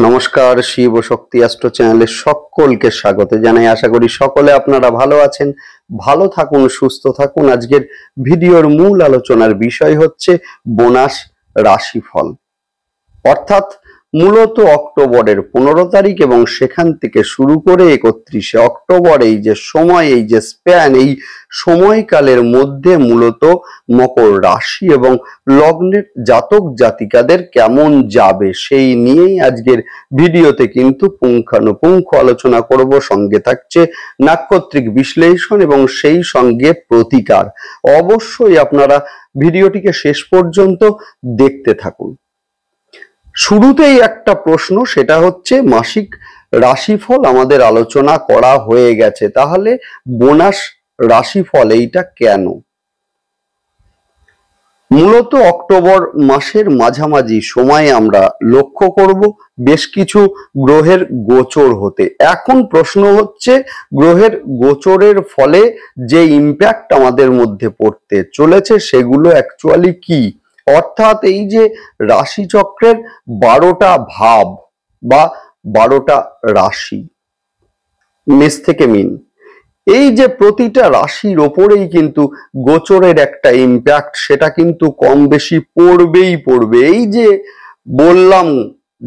নমস্কার, শিব ও শক্তি অ্যাস্ট্রো চ্যানেলে সকলকে স্বাগত জানাই। আশা করি সকলে আপনারা ভালো আছেন। ভালো থাকুন, সুস্থ থাকুন। আজকের ভিডিওর মূল আলোচনার বিষয় হচ্ছে বোনাস রাশিফল, অর্থাৎ মূলত অক্টোবরের 15 তারিখ এবং সেখান থেকে শুরু করে 31শে অক্টোবর এই যে সময়, এই যে স্প্যান, এই সময়কালের মধ্যে মূলত মকর রাশি এবং লগ্নের জাতক জাতিকাদের কেমন যাবে সেই নিয়েই আজকের ভিডিওতে কিন্তু পুঙ্খানুপুঙ্খ আলোচনা করব। সঙ্গে থাকছে নাক্ষত্রিক বিশ্লেষণ এবং সেই সঙ্গে প্রতিকার। অবশ্যই আপনারা ভিডিওটিকে শেষ পর্যন্ত দেখতে থাকুন। শুরুতেই একটা প্রশ্ন, সেটা হচ্ছে মাসিক রাশিফল আমাদের আলোচনা করা হয়ে গেছে, তাহলে বোনাস রাশিফল এইটা কেন? মূলত অক্টোবর মাসের মাঝামাঝি সময়ে আমরা লক্ষ্য করব বেশ কিছু গ্রহের গোচর হতে। এখন প্রশ্ন হচ্ছে গ্রহের গোচরের ফলে যে ইম্প্যাক্ট আমাদের মধ্যে পড়তে চলেছে সেগুলো অ্যাকচুয়ালি কি, অর্থাৎ এই যে রাশিচক্রের 12টা ভাব বা 12টা রাশি, মেষ থেকে মীন, এই যে প্রতিটা রাশির ওপরেই কিন্তু গোচরের একটা ইম্প্যাক্ট সেটা কিন্তু কম বেশি পড়বেই পড়বে। এই যে বললাম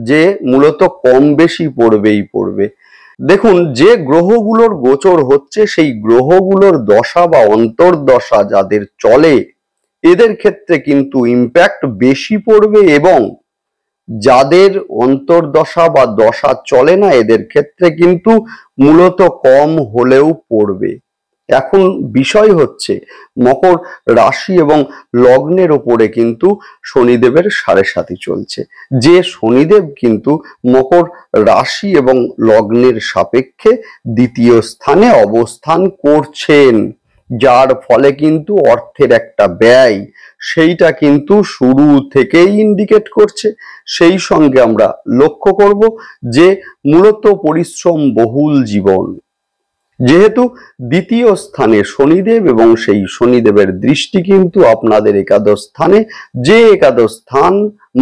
যে মূলত কম বেশি পড়বেই পড়বে। দেখুন, যে গ্রহগুলোর গোচর হচ্ছে সেই গ্রহগুলোর দশা বা অন্তর্দশা যাদের চলে এদের ক্ষেত্রে কিন্তু ইম্প্যাক্ট বেশি পড়বে, এবং যাদের অন্তর্দশা বা দশা চলে না এদের ক্ষেত্রে কিন্তু মূলত কম হলেও পড়বে। এখন বিষয় হচ্ছে মকর রাশি এবং লগ্নের ওপরে কিন্তু শনিদেবের 7.5 চলছে। যে শনিদেব কিন্তু মকর রাশি এবং লগ্নের সাপেক্ষে দ্বিতীয় স্থানে অবস্থান করছেন, যার ফলে কিন্তু অর্থের একটা ব্যয় সেইটা কিন্তু শুরু থেকেই ইন্ডিকেট করছে। সেই সঙ্গে আমরা লক্ষ্য করব যে মূলত পরিশ্রম বহুল জীবন, যেহেতু দ্বিতীয় স্থানে শনিদেব এবং সেই শনিদেবের দৃষ্টি কিন্তু আপনাদের একাদশ স্থানে, যে একাদশ স্থান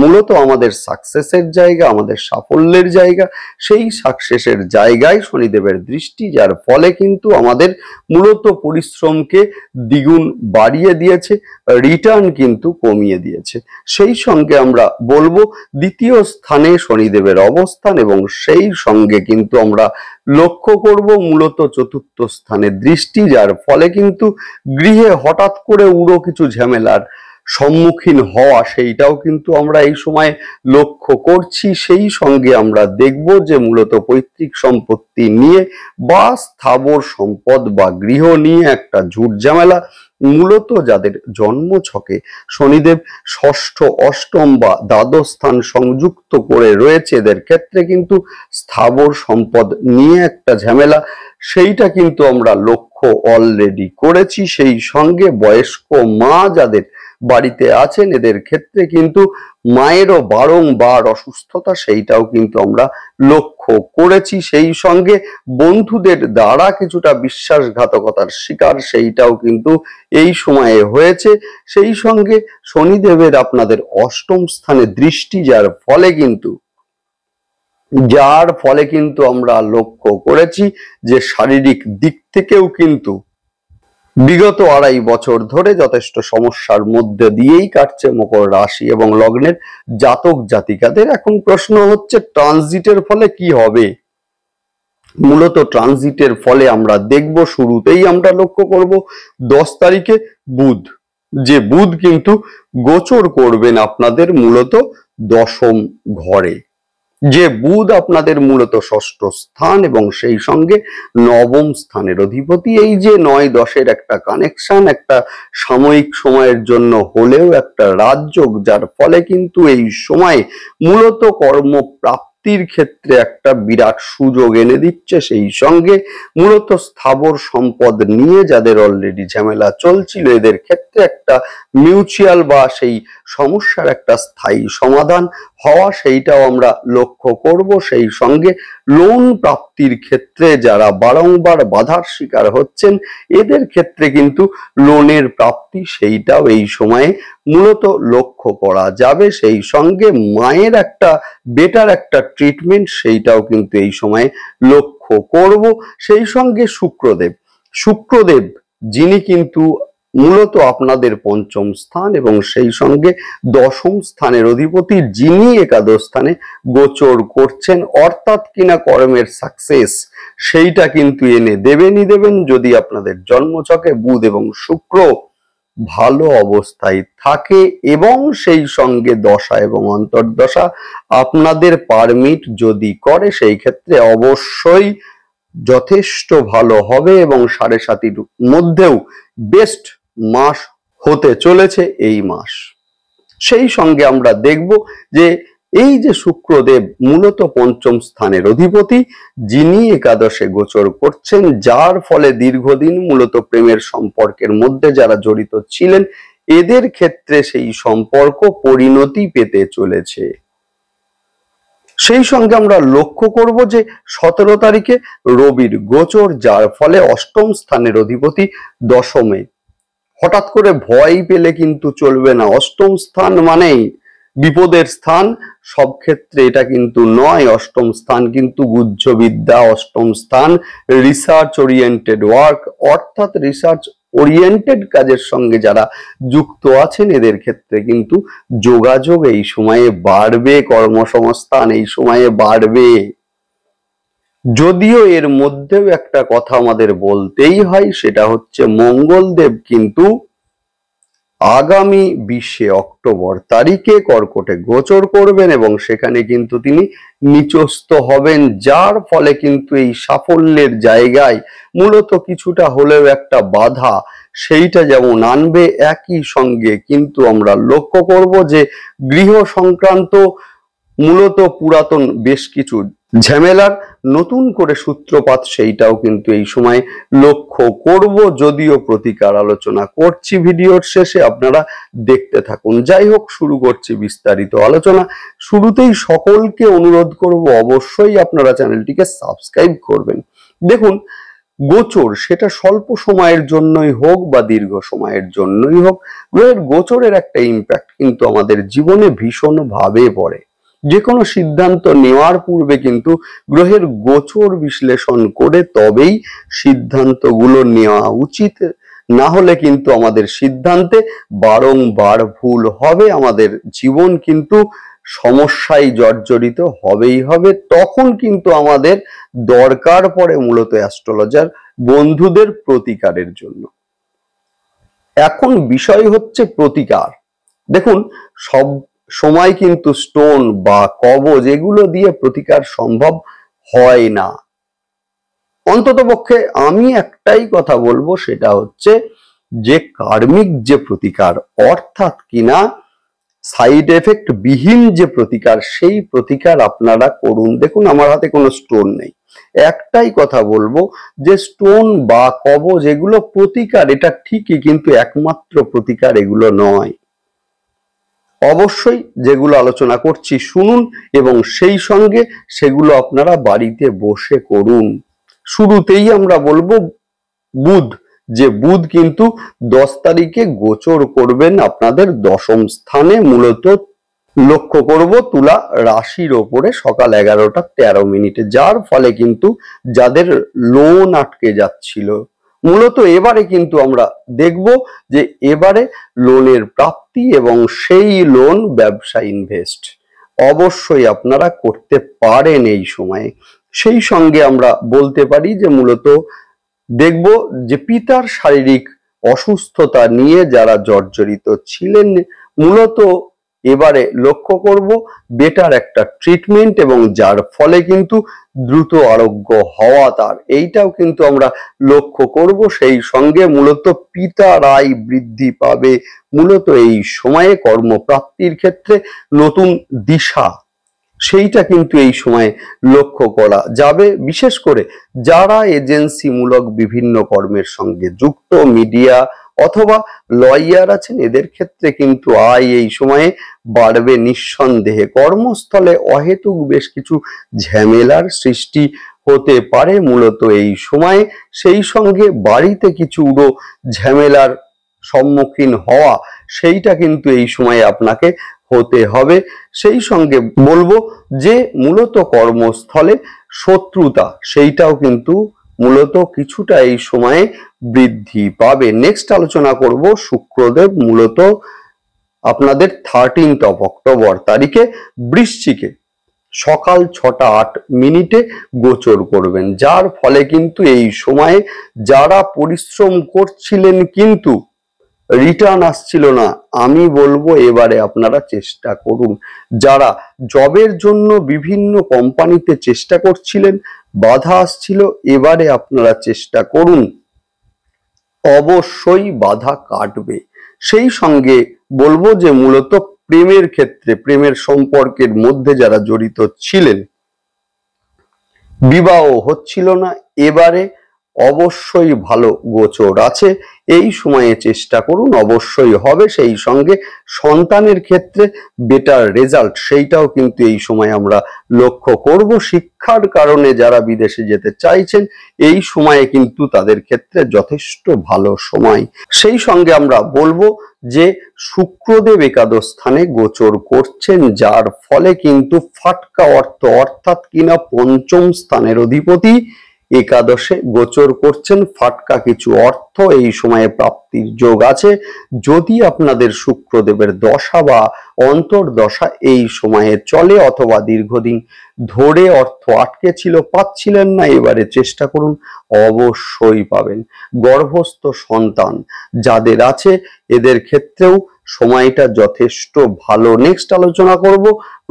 মূলত আমাদের সাকসেসের জায়গা, আমাদের সাফল্যের জায়গা, সেই সাকসেসের জায়গায় শনিদেবের দৃষ্টি, যার ফলে কিন্তু আমাদের মূলত পরিশ্রমকে দ্বিগুণ বাড়িয়ে দিয়েছে, রিটার্ন কিন্তু কমিয়ে দিয়েছে। সেই সঙ্গে আমরা বলবো দ্বিতীয় স্থানে শনিদেবের অবস্থান এবং সেই সঙ্গে কিন্তু আমরা লক্ষ্য করব মূলত চতুর্থ স্থানে দৃষ্টি, যার ফলে কিন্তু গৃহে হঠাৎ করে উড়ো কিছু ঝামেলার সম্মুখীন হওয়া সেইটাও কিন্তু আমরা এই সময় লক্ষ্য করছি। সেই সঙ্গে আমরা দেখব যে মূলত পৈতৃক সম্পত্তি নিয়ে বা স্থাবর সম্পদ বা গৃহ নিয়ে একটা ঝুট ঝামেলা, মূলত যাদের জন্ম ছকে শনিদেব ষষ্ঠ, অষ্টম বা দ্বাদশ স্থান সংযুক্ত করে রয়েছে এদের ক্ষেত্রে কিন্তু স্থাবর সম্পদ নিয়ে একটা ঝামেলা সেইটা কিন্তু আমরা লক্ষ্য অলরেডি করেছি। সেই সঙ্গে বয়স্ক মা যাদের বাড়িতে আছেন এদের ক্ষেত্রে কিন্তু মায়েরও বারংবার অসুস্থতা সেইটাও কিন্তু আমরা লক্ষ্য করেছি। সেই সঙ্গে বন্ধুদের দ্বারা কিছুটা বিশ্বাসঘাতকতার শিকার সেইটাও কিন্তু এই সময়ে হয়েছে। সেই সঙ্গে শনিদেবের আপনাদের অষ্টম স্থানে দৃষ্টি, যার ফলে কিন্তু আমরা লক্ষ্য করেছি যে শারীরিক দিক থেকেও কিন্তু বিগত 2.5 বছর ধরে যথেষ্ট সমস্যার মধ্যে দিয়েই কাটছে মকর রাশি এবং লগ্নের জাতক জাতিকাদের। এখন প্রশ্ন হচ্ছে ট্রানজিটের ফলে কি হবে। মূলত ট্রানজিটের ফলে আমরা দেখব, শুরুতেই আমরা লক্ষ্য করব 10 তারিখে বুধ, যে বুধ কিন্তু গোচর করবেন আপনাদের মূলত দশম ঘরে, যে বুধ আপনাদের মূলত ষষ্ঠ স্থান এবং সেই সঙ্গে নবম স্থানের অধিপতি। এই যে 9-10-এর একটা কানেকশন, একটা সাময়িক সময়ের জন্য হলেও একটা রাজযোগ, যার ফলে কিন্তু এই সময় মূলত কর্মপ্রাপ্তির ক্ষেত্রে একটা বিরাট সুযোগ এনে দিচ্ছে। সেই সঙ্গে মূলত স্থাবর সম্পদ নিয়ে যাদের অলরেডি ঝামেলা চলছিল এদের ক্ষেত্রে একটা মিউচুয়াল বা সেই সমস্যার একটা স্থায়ী সমাধান হওয়া সেইটাও আমরা লক্ষ্য করব। সেই সঙ্গে লোন প্রাপ্তির ক্ষেত্রে যারা বারংবার বাধার শিকার হচ্ছেন এদের ক্ষেত্রে কিন্তু লোনের প্রাপ্তি সেইটাও এই সময়ে মূলত লক্ষ্য করা যাবে। সেই সঙ্গে মায়ের একটা বেটার একটা ট্রিটমেন্ট সেইটাও কিন্তু এই সময়ে লক্ষ্য করব। সেই সঙ্গে শুক্রদেব যিনি কিন্তু মূলত আপনাদের পঞ্চম স্থান এবং সেই সঙ্গে দশম স্থানের অধিপতি, যিনি একাদশ স্থানে গোচর করছেন, অর্থাৎ কিনা কর্মের সাকসেস সেইটা কিন্তু এনে দেবেনই দেবেন যদি আপনাদের জন্মছকে বুধ এবং শুক্র ভালো অবস্থায় থাকে এবং সেই সঙ্গে দশা এবং অন্তর্দশা আপনাদের পারমিট যদি করে, সেই ক্ষেত্রে অবশ্যই যথেষ্ট ভালো হবে এবং 7.5-র মধ্যেও বেস্ট মাস হতে চলেছে এই মাস। সেই সঙ্গে আমরা দেখব যে এই যে শুক্রদেব মূলত পঞ্চম স্থানের অধিপতি, যিনি একাদশে গোচর করছেন, যার ফলে দীর্ঘদিন মূলত প্রেমের সম্পর্কের মধ্যে যারা জড়িত ছিলেন এদের ক্ষেত্রে সেই সম্পর্ক পরিণতি পেতে চলেছে। সেই সঙ্গে আমরা লক্ষ্য করব যে 17 তারিখে রবির গোচর, যার ফলে অষ্টম স্থানের অধিপতি দশমে। হঠাৎ করে ভয় পেলে কিন্তু চলবে না। অষ্টম স্থান মানেই বিপদের স্থান, সব ক্ষেত্রে এটা কিন্তু নয়। অষ্টম স্থান কিন্তু গুহ্যবিদ্যা, অষ্টম স্থান রিসার্চ ওরিয়েন্টেড ওয়ার্ক, অর্থাৎ রিসার্চ ওরিয়েন্টেড কাজের সঙ্গে যারা যুক্ত আছেন এদের ক্ষেত্রে কিন্তু যোগাযোগ এই সময়ে বাড়বে, কর্মসংস্থান এই সময়ে বাড়বে। যদিও এর মধ্যেও একটা কথা আমাদের বলতেই হয়, সেটা হচ্ছে মঙ্গলদেব কিন্তু আগামী 20শে অক্টোবর তারিখে কর্কটে গোচর করবেন এবং সেখানে কিন্তু তিনি নিচস্থ হবেন, যার ফলে কিন্তু এই সাফল্যের জায়গায় মূলত কিছুটা হলেও একটা বাধা সেইটা যেমন আনবে, একই সঙ্গে কিন্তু আমরা লক্ষ্য করব যে গৃহ সংক্রান্ত মূলত পুরাতন বেশ কিছু ঝামেলার নতুন করে সূত্রপাত সেইটাও কিন্তু এই সময় লক্ষ্য করব। যদিও প্রতিকার আলোচনা করছি ভিডিওর শেষে, আপনারা দেখতে থাকুন। যাই হোক, শুরু করছি বিস্তারিত আলোচনা। শুরুতেই সকলকে অনুরোধ করব অবশ্যই আপনারা চ্যানেলটিকে সাবস্ক্রাইব করবেন। দেখুন, গোচর সেটা স্বল্প সময়ের জন্যই হোক বা দীর্ঘ সময়ের জন্যই হোক, গ্রহের গোচরের একটা ইম্প্যাক্ট কিন্তু আমাদের জীবনে ভীষণভাবে পড়ে। যে কোনো সিদ্ধান্ত নেওয়ার পূর্বে কিন্তু গ্রহের গোচর বিশ্লেষণ করে তবেই সিদ্ধান্তগুলো নেওয়া উচিত, না হলে কিন্তু আমাদের সিদ্ধান্তে বারংবার ভুল হবে, আমাদের জীবন কিন্তু সমস্যায় জর্জরিত হবেই হবে। তখন কিন্তু আমাদের দরকার পড়ে মূলত অ্যাস্ট্রোলজার বন্ধুদের প্রতিকারের জন্য। এখন বিষয় হচ্ছে প্রতিকার। দেখুন, সব সময় কিন্তু স্টোন বা কবজ এগুলো দিয়ে প্রতিকার সম্ভব হয় না। অন্ততপক্ষে আমি একটাই কথা বলবো, সেটা হচ্ছে যে কার্মিক যে প্রতিকার, অর্থাৎ কিনা সাইড এফেক্ট বিহীন যে প্রতিকার, সেই প্রতিকার আপনারা করুন। দেখুন, আমার হাতে কোনো স্টোন নেই, একটাই কথা বলবো যে স্টোন বা কবজ এগুলো প্রতিকার, এটা ঠিকই, কিন্তু একমাত্র প্রতিকার এগুলো নয়। অবশ্যই যেগুলো আলোচনা করছি শুনুন এবং সেই সঙ্গে সেগুলো আপনারা বাড়িতে বসে করুন। শুরুতেই আমরা বলবো বুধ, যে বুধ কিন্তু 10 তারিখে গোচর করবেন আপনাদের দশম স্থানে। মূলত লক্ষ্য করব তুলা রাশির ওপরে সকাল 11টা 13 মিনিটে, যার ফলে কিন্তু যাদের লোন আটকে যাচ্ছিল মূলত এবারে কিন্তু আমরা দেখব যে এবারে লোনের প্রাপ্তি এবং সেই লোন ব্যবসা ইনভেস্ট অবশ্যই আপনারা করতে পারেন এই সময়ে। সেই সঙ্গে আমরা বলতে পারি যে মূলত দেখব যে পিতার শারীরিক অসুস্থতা নিয়ে যারা জর্জরিত ছিলেন, মূলত এবারে লক্ষ্য করব বেটার একটা ট্রিটমেন্ট এবং যার ফলে কিন্তু দ্রুত আরোগ্য হওয়া তার, এইটাও কিন্তু আমরা লক্ষ্য করব। সেই সঙ্গে মূলত পিতার আয় বৃদ্ধি পাবে মূলত এই সময়ে। কর্মপ্রাপ্তির ক্ষেত্রে নতুন দিশা সেইটা কিন্তু এই সময়ে লক্ষ্য করা যাবে। বিশেষ করে যারা এজেন্সিমূলক বিভিন্ন কর্মের সঙ্গে যুক্ত, মিডিয়া অথবা লয়ার আছেন এদের ক্ষেত্রে কিন্তু আয় এই সময়ে বাড়বে নিঃসন্দেহে। কর্মস্থলে অহেতুক বেশ কিছু ঝামেলার সৃষ্টি হতে পারে মূলত এই সময়ে, সেই সঙ্গে বাড়িতে কিছু উড়ো ঝামেলার সম্মুখীন হওয়া সেইটা কিন্তু এই সময়ে আপনাকে হতে হবে। সেই সঙ্গে বলবো যে মূলত কর্মস্থলে শত্রুতা সেইটাও কিন্তু মূলত কিছুটা এই সময়ে বৃদ্ধি পাবে। নেক্সট আলোচনা করব শুক্রদেব মূলত আপনাদের 13 অক্টোবর তারিখে বৃশ্চিকে সকাল 6:08 গোচর করবেন, যার ফলে কিন্তু এই সময়ে যারা পরিশ্রম করছিলেন কিন্তু রিটার্ন আসছিল না, আমি বলবো এবারে আপনারা চেষ্টা করুন। যারা জবের জন্য বিভিন্ন কোম্পানিতে চেষ্টা করছিলেন, বাধা আসছিল, এবারে আপনারা চেষ্টা করুন, অবশ্যই বাধা কাটবে। সেই সঙ্গে বলবো যে মূলত প্রেমের ক্ষেত্রে, প্রেমের সম্পর্কের মধ্যে যারা জড়িত ছিলেন, বিবাহ হচ্ছিল না, এবারে অবশ্যই ভালো গোচর আছে, এই সময়ে চেষ্টা করুন, অবশ্যই হবে। সেই সঙ্গে সন্তানের ক্ষেত্রে বেটার রেজাল্ট সেইটাও কিন্তু এই সময় আমরা লক্ষ্য করব। শিক্ষার কারণে যারা বিদেশে যেতে চাইছেন এই সময়ে কিন্তু তাদের ক্ষেত্রে যথেষ্ট ভালো সময়। সেই সঙ্গে আমরা বলবো যে শুক্রদেব একাদশ স্থানে গোচর করছেন, যার ফলে কিন্তু ফাটকা অর্থ, অর্থাৎ কিনা পঞ্চম স্থানের অধিপতি একাদশে গোচর করছেন, ফাটকা কিছু অর্থ এই সময়ে প্রাপ্তির যোগ আছে। যদি আপনাদের শুক্রদেবের দশা বা অন্তর্দশা এই সময়ে চলে অথবা দীর্ঘদিন ধরে অর্থ আটকে ছিল, পাচ্ছিলেন না, এবারে চেষ্টা করুন, অবশ্যই পাবেন। গর্ভস্থ সন্তান যাদের আছে এদের ক্ষেত্রেও সময়টা যথেষ্ট ভালো। নেক্সট আলোচনা করব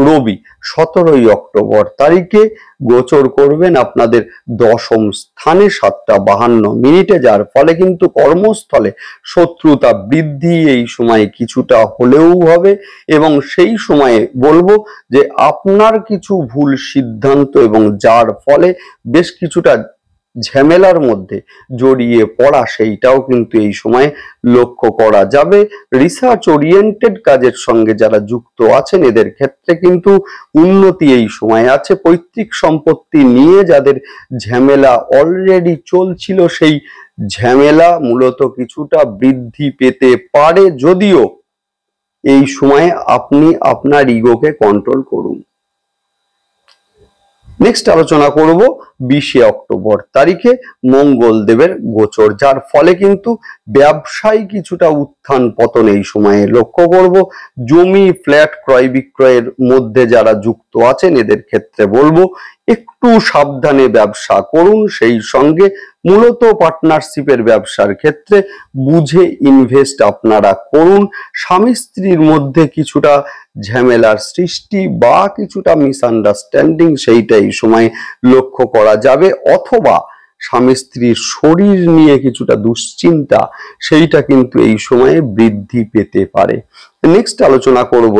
রবি 17 অক্টোবর তারিখে গোচর করবেন আপনাদের দশম স্থানে 7:52, যার ফলে কিন্তু কর্মস্থলে শত্রুতা বৃদ্ধি এই সময় কিছুটা হলেও হবে। এবং সেই সময়ে বলবো যে আপনার কিছু ভুল সিদ্ধান্ত এবং যার ফলে বেশ কিছুটা ঝামেলার মধ্যে জড়িয়ে পড়া সেইটাও কিন্তু এই সময় লক্ষ্য করা যাবে। রিসার্চ ওরিয়েন্টেড কাজের সঙ্গে যারা যুক্ত আছেন এদের ক্ষেত্রে কিন্তু উন্নতি এই সময় আছে। পৈতৃক সম্পত্তি নিয়ে যাদের ঝামেলা অলরেডি চলছিল সেই ঝামেলা মূলত কিছুটা বৃদ্ধি পেতে পারে, যদিও এই সময়ে আপনি আপনার ইগোকে কন্ট্রোল করুন। নেক্সট আলোচনা করব 20 অক্টোবর তারিখে মঙ্গল দেবের গোচর, যার ফলে কিন্তু ব্যবসায় কিছুটা উত্থান পতন এই সময়ে লক্ষ্য করব। জমি ফ্ল্যাট ক্রয় বিক্রয়ের মধ্যে যারা যুক্ত আছেন এদের ক্ষেত্রে বলবো একটু সাবধানে ব্যবসা করুন। সেই সঙ্গে মূলত পার্টনারশিপের ব্যবসার ক্ষেত্রে বুঝে ইনভেস্ট আপনারা করুন। স্বামী স্ত্রীর মধ্যে কিছুটা ঝামেলার সৃষ্টি বা কিছুটা মিসআন্ডারস্ট্যান্ডিং সেইটা এই সময় লক্ষ্য করা যাবে, অথবা স্বামী স্ত্রীর শরীর নিয়ে কিছুটা দুশ্চিন্তা সেইটা কিন্তু এই সময়ে বৃদ্ধি পেতে পারে। নেক্সট আলোচনা করব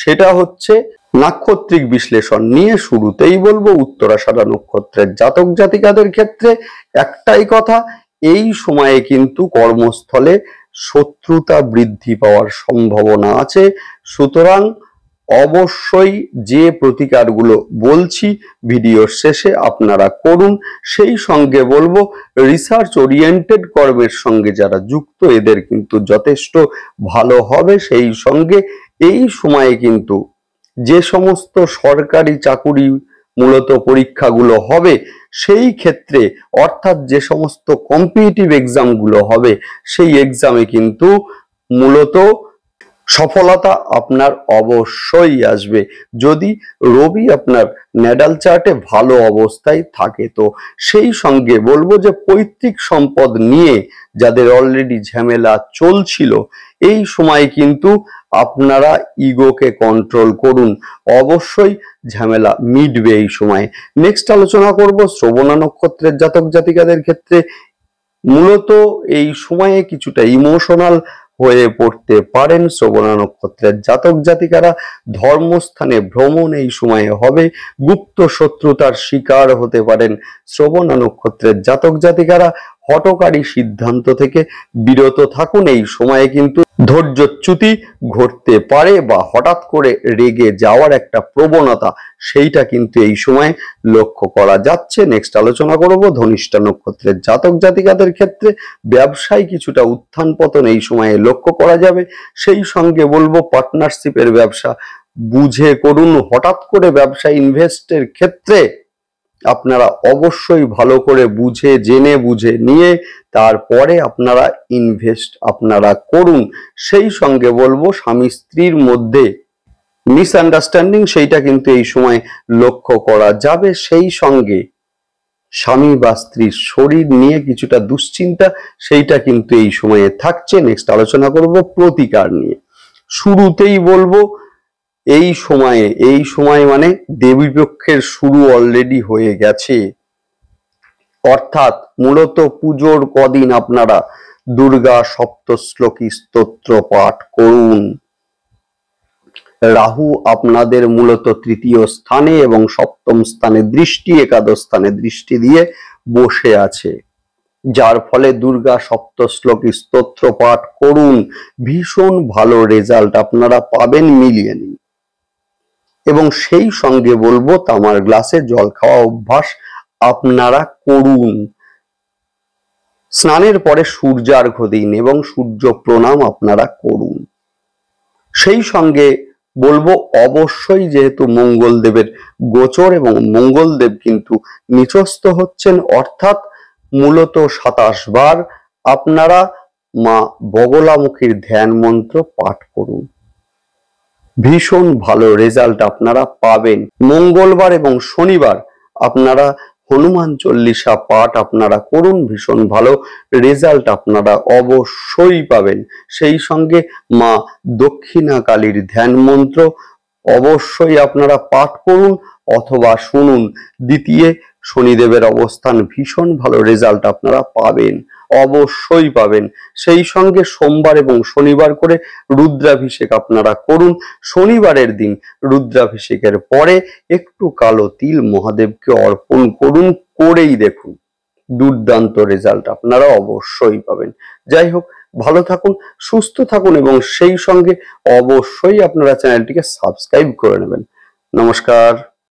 সেটা হচ্ছে নাক্ষত্রিক বিশ্লেষণ নিয়ে। শুরুতেই বলবো উত্তরাষাঢ়া নক্ষত্রের জাতক জাতিকাদের ক্ষেত্রে একটাই কথা, এই সময়ে কিন্তু কর্মস্থলে শত্রুতা বৃদ্ধি পাওয়ার সম্ভাবনা আছে। সুতরাং অবশ্যই যে প্রতিকারগুলো বলছি ভিডিওর শেষে আপনারা করুন। সেই সঙ্গে বলবো রিসার্চ ওরিয়েন্টেড কর্মের সঙ্গে যারা যুক্ত এদের কিন্তু যথেষ্ট ভালো হবে। সেই সঙ্গে এই সময়ে কিন্তু যে সমস্ত সরকারি চাকুরি মূলত পরীক্ষাগুলো হবে সেই ক্ষেত্রে, অর্থাৎ যে সমস্ত কম্পিটিটিভ এক্সামগুলো হবে সেই এক্সামে কিন্তু মূলত সফলতা আপনার অবশ্যই আসবে যদি রবি আপনার ন্যাডাল চার্টে ভালো অবস্থায় থাকে। তো সেই সঙ্গে বলবো যে পৈতৃক সম্পদ নিয়ে যাদের অলরেডি ঝামেলা চলছিল এই সময় কিন্তু আপনারা ইগোকে কন্ট্রোল করুন, অবশ্যই ঝামেলা মিটবে এই সময়। নেক্সট আলোচনা করব শ্রবণা নক্ষত্রের জাতক জাতিকাদের ক্ষেত্রে। মূলত এই সময়ে কিছুটা ইমোশনাল হয়ে পড়তে পারেন শ্রবণা নক্ষত্রের জাতক জাতিকারা। ধর্মস্থানে ভ্রমণ এই সময়ে হবে, গুপ্ত শত্রুতার শিকার হতে পারেন শ্রবণা নক্ষত্রের জাতক জাতিকারা। হঠকারী সিদ্ধান্ত থেকে বিরত থাকুন। এই সময়ে কিন্তু ধৈর্যচ্যুতি ঘটতে পারে বা হঠাৎ করে রেগে যাওয়ার একটা প্রবণতা, সেইটা কিন্তু এই সময় লক্ষ্য করা যাচ্ছে। নেক্সট আলোচনা করব ধনিষ্ঠা নক্ষত্রের জাতক জাতিকাদের ক্ষেত্রে ব্যবসায় কিছুটা উত্থান পতন এই সময়ে লক্ষ্য করা যাবে। সেই সঙ্গে বলবো পার্টনারশিপের ব্যবসা বুঝে করুন। হঠাৎ করে ব্যবসা ইনভেস্টের ক্ষেত্রে আপনারা অবশ্যই ভালো করে বুঝে জেনে বুঝে নিয়ে তারপরে আপনারা ইনভেস্ট আপনারা করুন। সেই সঙ্গে বলবো স্বামী স্ত্রীর মধ্যে মিসআন্ডারস্ট্যান্ডিং সেইটা কিন্তু এই সময় লক্ষ্য করা যাবে। সেই সঙ্গে স্বামী বা স্ত্রীর শরীর নিয়ে কিছুটা দুশ্চিন্তা সেইটা কিন্তু এই সময়ে থাকছে। নেক্সট আলোচনা করব প্রতিকার নিয়ে। শুরুতেই বলবো এই সময় মানে দেবীপক্ষের শুরু অলরেডি হয়ে গেছে, অর্থাৎ মূলত পুজোর কদিন আপনারা দুর্গা সপ্তশ্লোকী স্তোত্র পাঠ করুন। রাহু আপনাদের মূলত তৃতীয় স্থানে এবং সপ্তম স্থানে দৃষ্টি, একাদশ স্থানে দৃষ্টি দিয়ে বসে আছে, যার ফলে দুর্গা সপ্তশ্লোকী স্তোত্র পাঠ করুন। ভীষণ ভালো রেজাল্ট আপনারা পাবেন, মিলিয়ে নিন। এবং সেই সঙ্গে বলবো তামার গ্লাসে জল খাওয়া অভ্যাস আপনারা করুন। স্নানের পরে সূর্যার্ঘ্য দিন এবং সূর্য প্রণাম আপনারা করুন। সেই সঙ্গে বলবো অবশ্যই, যেহেতু মঙ্গলদেবের গোচর এবং মঙ্গলদেব কিন্তু নিচস্থ হচ্ছেন, অর্থাৎ মূলত 27 বার আপনারা মা বগলামুখীর ধ্যান মন্ত্র পাঠ করুন। ভীষণ ভালো রেজাল্ট আপনারা পাবেন। মঙ্গলবার এবং শনিবার আপনারা হনুমান চল্লিশা পাঠ আপনারা করুন, ভীষণ ভালো রেজাল্ট আপনারা অবশ্যই পাবেন। সেই সঙ্গে মা দক্ষিণা কালীর ধ্যান মন্ত্র অবশ্যই আপনারা পাঠ করুন অথবা শুনুন। দ্বিতীয় শনিদেবের অবস্থান, ভীষণ ভালো রেজাল্ট আপনারা পাবেন, অবশ্যই পাবেন। সেই সঙ্গে সোমবার এবং শনিবার করে রুদ্রাভিষেক আপনারা করুন। শনিবারের দিন রুদ্রাভিষেকের পরে একটু কালো তিল মহাদেবকে অর্পণ করুন, করেই দেখুন, দুর্দান্ত রেজাল্ট আপনারা অবশ্যই পাবেন। যাই হোক, ভালো থাকুন, সুস্থ থাকুন এবং সেই সঙ্গে অবশ্যই আপনারা চ্যানেলটিকে সাবস্ক্রাইব করে নেবেন। নমস্কার।